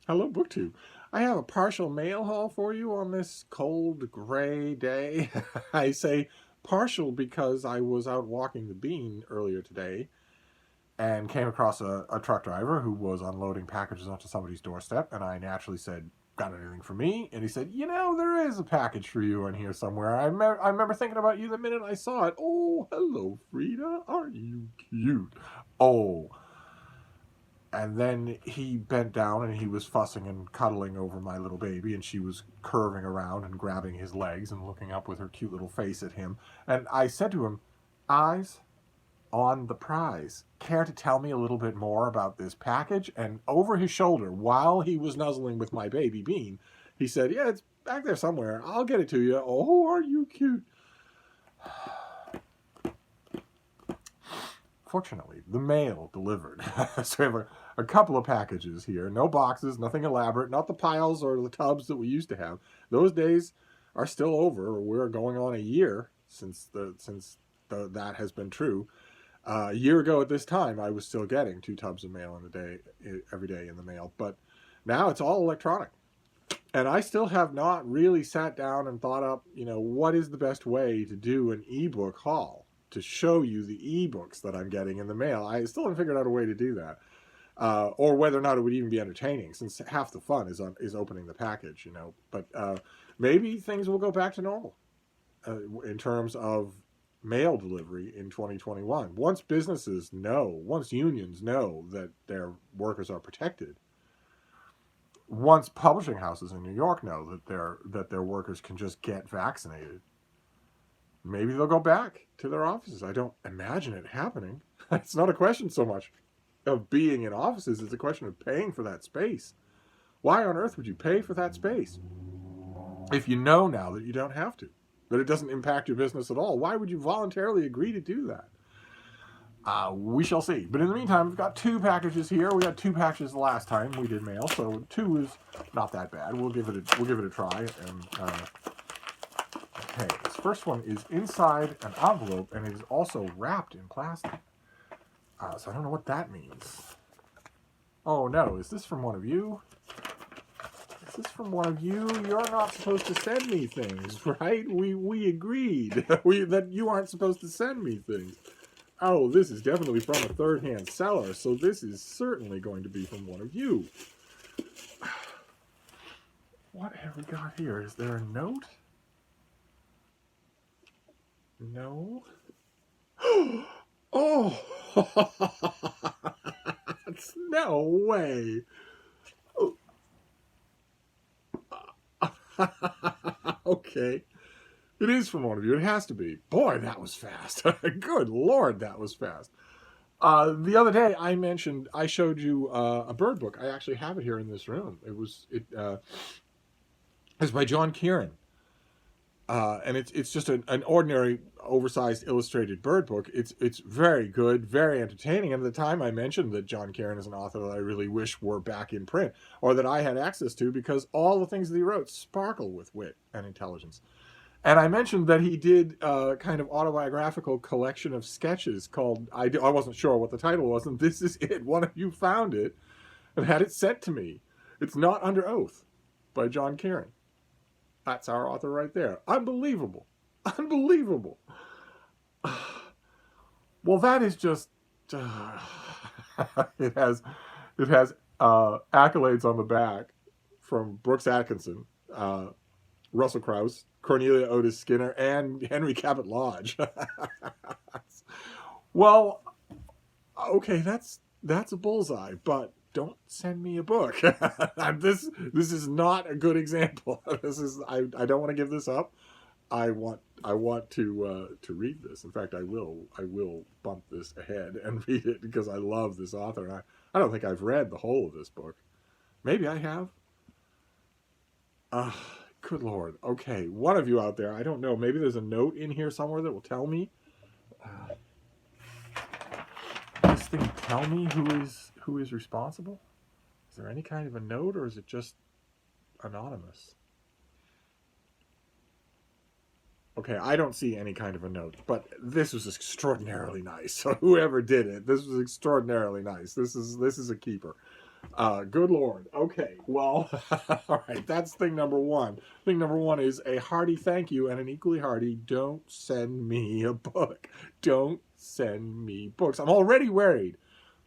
Hello, BookTube. I have a partial mail haul for you on this cold, gray day. I say partial because I was out walking the bean earlier today and came across a truck driver who was unloading packages onto somebody's doorstep. And I naturally said, "Got anything for me?" And he said, there is a package for you in here somewhere. I remember thinking about you the minute I saw it. Oh, hello, Frida. Aren't you cute? Oh, and then he bent down and he was fussing and cuddling over my little baby, and she was curving around and grabbing his legs and looking up with her cute little face at him. And I said to him, "Eyes on the prize. Care to tell me a little bit more about this package?" And over his shoulder, while he was nuzzling with my baby Bean, he said, "Yeah, it's back there somewhere. I'll get it to you. Oh, are you cute?" Fortunately, the mail delivered. So we have a couple of packages here. No boxes, nothing elaborate, not the piles or the tubs that we used to have. Those days are still over. We're going on a year since that has been true. A year ago at this time, I was still getting 2 tubs of mail in a day, every day in the mail. But now it's all electronic. And I still have not really sat down and thought up, what is the best way to do an ebook haul to show you the ebooks that I'm getting in the mail. I still haven't figured out a way to do that, or whether or not it would even be entertaining, since half the fun is opening the package, But maybe things will go back to normal in terms of mail delivery in 2021. Once unions know that their workers are protected, once publishing houses in New York know that their workers can just get vaccinated, maybe they'll go back to their offices. I don't imagine it happening. It's not a question so much of being in offices, it's a question of paying for that space. Why on earth would you pay for that space if you know now that you don't have to, that it doesn't impact your business at all? Why would you voluntarily agree to do that? We shall see. But in the meantime, we've got 2 packages here. We had 2 packages the last time we did mail, so 2 is not that bad. We'll give it a try. And okay, this first one is inside an envelope, and it is also wrapped in plastic. So I don't know what that means. Oh no, is this from one of you? Is this from one of you? You're not supposed to send me things, right? We agreed that you aren't supposed to send me things. Oh, this is definitely from a third-hand seller, so this is certainly going to be from one of you. What have we got here? Is there a note? No. Oh! No way! Okay. It is from one of you. It has to be. Boy, that was fast. Good Lord, that was fast. The other day, I showed you a bird book. I actually have it here in this room. It's by John Kieran. And it's just an ordinary, oversized, illustrated bird book. It's very good, very entertaining. And at the time, I mentioned that John Kieran is an author that I really wish were back in print, or that I had access to, because all the things that he wrote sparkle with wit and intelligence. And I mentioned that he did a kind of autobiographical collection of sketches called, I wasn't sure what the title was, and this is it. One of you found it and had it sent to me. It's Not Under Oath by John Kieran. That's our author right there. Unbelievable. Unbelievable. Well, that is just... it has accolades on the back from Brooks Atkinson, Russell Krauss, Cornelia Otis Skinner, and Henry Cabot Lodge. Well, okay, that's a bullseye, but don't send me a book. This is not a good example. I don't want to give this up. I want to read this. In fact, I will bump this ahead and read it because I love this author. And I don't think I've read the whole of this book. Maybe I have. Good Lord. Okay, one of you out there, I don't know, maybe there's a note in here somewhere that will tell me. This thing tell me who is responsible? Is there any kind of a note, or is it just anonymous? Okay, I don't see any kind of a note, but this was extraordinarily nice. So whoever did it, this was extraordinarily nice. This is a keeper. Good Lord. Okay, well, all right, that's thing number one. Thing number one is a hearty thank you and an equally hearty don't send me a book. Don't send me books. I'm already worried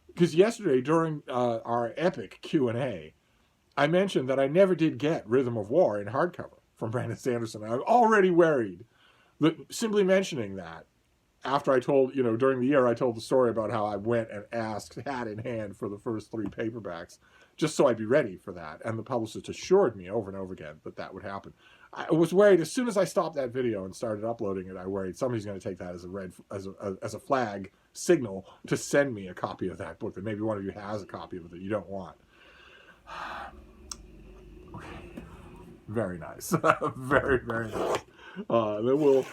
because yesterday during our epic Q&A, I mentioned that I never did get Rhythm of War in hardcover from Brandon Sanderson. I'm already worried that simply mentioning that after I told, during the year, I told the story about how I went and asked, hat in hand, for the first 3 paperbacks, just so I'd be ready for that. And the publicist assured me over and over again that would happen. I was worried as soon as I stopped that video and started uploading it. I worried somebody's going to take that as a flag signal to send me a copy of that book. That maybe one of you has a copy of it that you don't want. Okay. Very nice. Very, very nice. Then we'll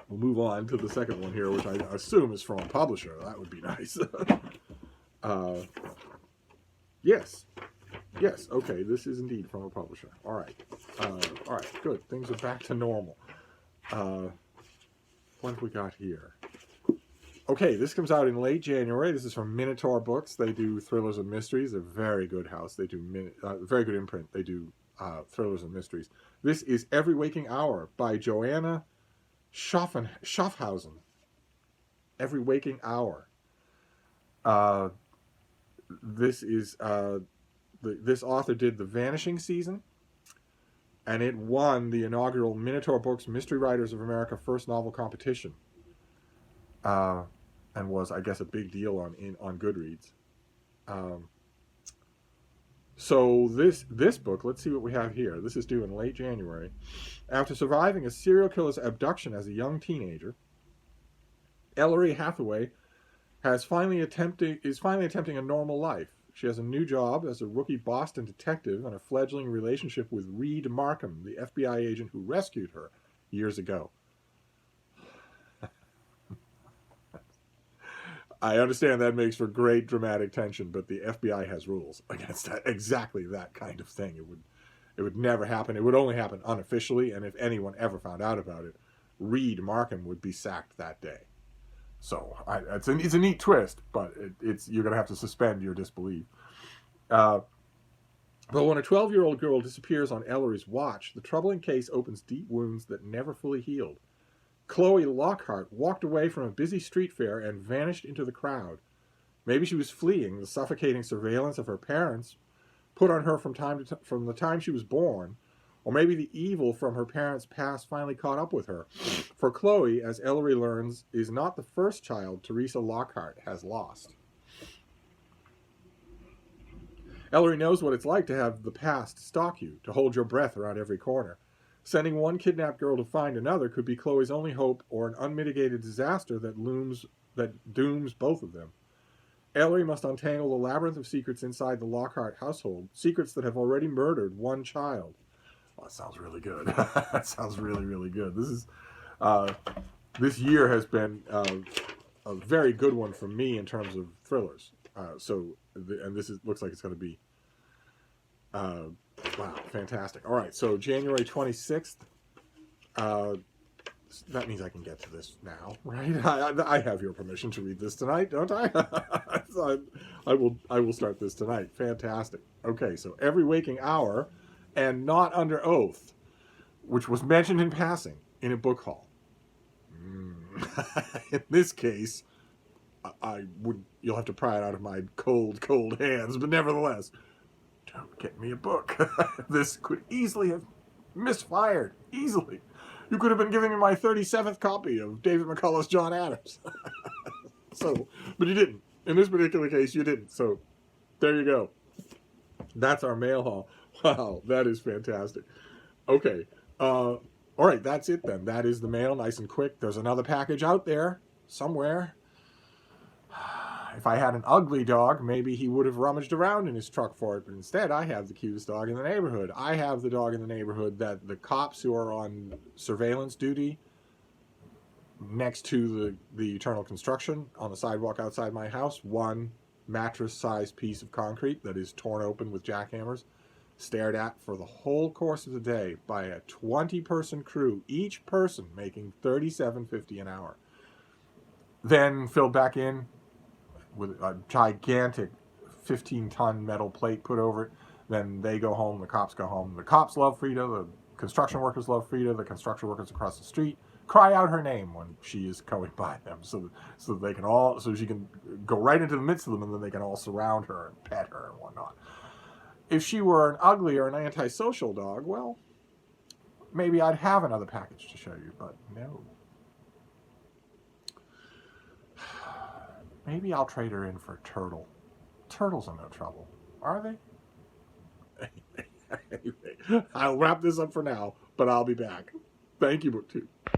move on to the second one here, which I assume is from a publisher. That would be nice. Yes. Yes, okay, this is indeed from a publisher. All right. All right, good. Things are back to normal. What have we got here? Okay, this comes out in late January. This is from Minotaur Books. They do thrillers and mysteries. They're a very good house. They do very good imprint. They do thrillers and mysteries. This is Every Waking Hour by Joanna Schaffhausen. Every Waking Hour. This is this author did The Vanishing season, and it won the inaugural Minotaur Books Mystery Writers of America First Novel Competition, and was, I guess, a big deal on Goodreads. So this book, let's see what we have here. This is due in late January. After surviving a serial killer's abduction as a young teenager, Ellery Hathaway is finally attempting a normal life. She has a new job as a rookie Boston detective and a fledgling relationship with Reed Markham, the FBI agent who rescued her years ago. I understand that makes for great dramatic tension, but the FBI has rules against exactly that kind of thing. It would never happen. It would only happen unofficially, and if anyone ever found out about it, Reed Markham would be sacked that day. So it's a neat twist, but you're going to have to suspend your disbelief. But when a 12-year-old girl disappears on Ellery's watch, the troubling case opens deep wounds that never fully healed. Chloe Lockhart walked away from a busy street fair and vanished into the crowd. Maybe she was fleeing the suffocating surveillance of her parents put on her from the time she was born, or maybe the evil from her parents' past finally caught up with her. For Chloe, as Ellery learns, is not the first child Teresa Lockhart has lost. Ellery knows what it's like to have the past stalk you, to hold your breath around every corner. Sending one kidnapped girl to find another could be Chloe's only hope, or an unmitigated disaster that dooms both of them. Ellery must untangle the labyrinth of secrets inside the Lockhart household, secrets that have already murdered one child. Oh, that sounds really good. That sounds really, really good. This year has been a very good one for me in terms of thrillers. Looks like it's going to be wow, fantastic. All right, so January 26th. That means I can get to this now, right? I have your permission to read this tonight, don't I? So I will start this tonight. Fantastic. Okay, so Every Waking Hour, and Not Under Oath, which was mentioned in passing in a book haul. In this case, you'll have to pry it out of my cold hands, but nevertheless, don't get me a book. This could easily have misfired. Easily. You could have been giving me my 37th copy of David McCullough's John Adams. But you didn't. In this particular case, you didn't. So, there you go. That's our mail haul. Wow, that is fantastic. Okay. All right, that's it then. That is the mail, nice and quick. There's another package out there somewhere. If I had an ugly dog, maybe he would have rummaged around in his truck for it, but instead I have the cutest dog in the neighborhood. I have the dog in the neighborhood that the cops who are on surveillance duty next to the eternal construction on the sidewalk outside my house, one mattress-sized piece of concrete that is torn open with jackhammers, stared at for the whole course of the day by a 20-person crew, each person making $37.50 an hour. Then filled back in with a gigantic 15-ton metal plate put over it. Then they go home, the cops go home. The cops love Frida, the construction workers love Frida, the construction workers across the street cry out her name when she is going by them, so they can all, so she can go right into the midst of them, and then they can all surround her and pet her and whatnot. If she were an ugly or an antisocial dog, well, maybe I'd have another package to show you, but no. Maybe I'll trade her in for a turtle. Turtles are no trouble, are they? Anyway, I'll wrap this up for now, but I'll be back. Thank you, BookTube.